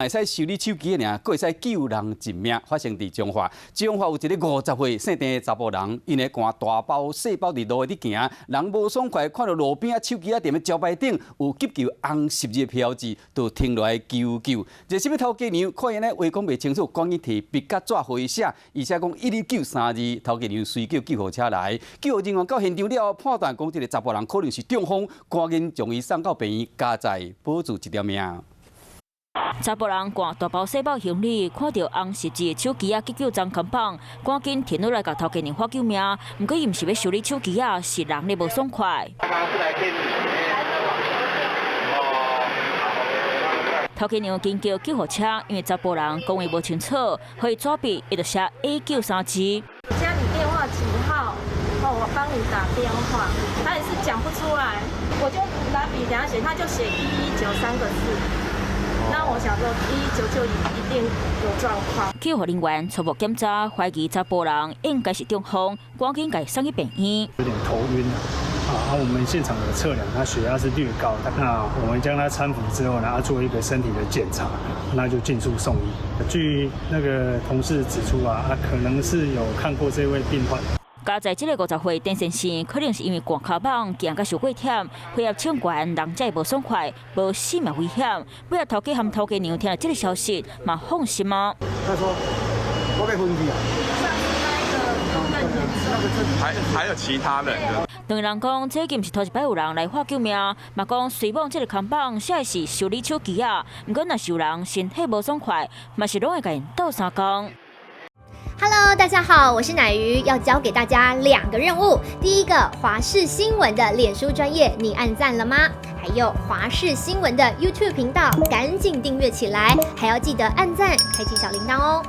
会使修理手机的尔，佫会使救人一命。发生伫中华，中华有一个50岁姓郑的查甫人，因为赶大包细包伫路伫行，人无爽快，看到路边啊手机啊踮咧招牌顶有急救红十字标志，就停落来求救。热心的头家娘看因咧话讲袂清楚，赶紧摕笔甲纸回写，而且讲119三字，头家娘随叫救护车来，救护人员到现场了，判断讲这个查甫人可能是中风，赶紧将伊送到病院，加载保住一条命。 查甫人赶大包小包行李，看到红十字手机啊急救站扛棒，赶紧停落来甲头家娘发救命。毋过伊毋是要修理手机啊，是人咧无爽快。头家娘紧叫救护车，因为查甫人讲话无清楚，所以纸笔伊就写 A9三字。家里电话几号？我帮你打电话。他也是讲不出来，我就拿笔给他写，他就写119三个字。 那我想说，119一定有状况。救护人员初步检查，怀疑查甫人应该是中风，赶紧给送去病院。有点头晕啊，我们现场有测量，他血压是略高的。那我们将他搀扶之后呢，做一个身体的检查，那就尽速送医。据那个同事指出可能是有看过这位病患。 加在这个50岁郑先生，可能是因为赶卡网行甲受过忝，配合抢quyền，人才无爽快，无性命危险。尾仔头家和头家娘听了这个消息，嘛放心吗？他说：“我被昏迷啊。”还有其他人的。当人讲，这已经不是头一摆有人来发救命，嘛讲随往这个扛棒写的是修理手机啊。不过若是有人身体无爽快，嘛是拢会甲因斗相共。 Hello， 大家好，我是乃瑜，要教给大家2个任务。第一个，华视新闻的脸书专页，你按赞了吗？还有华视新闻的 YouTube 频道，赶紧订阅起来，还要记得按赞，开启小铃铛哦。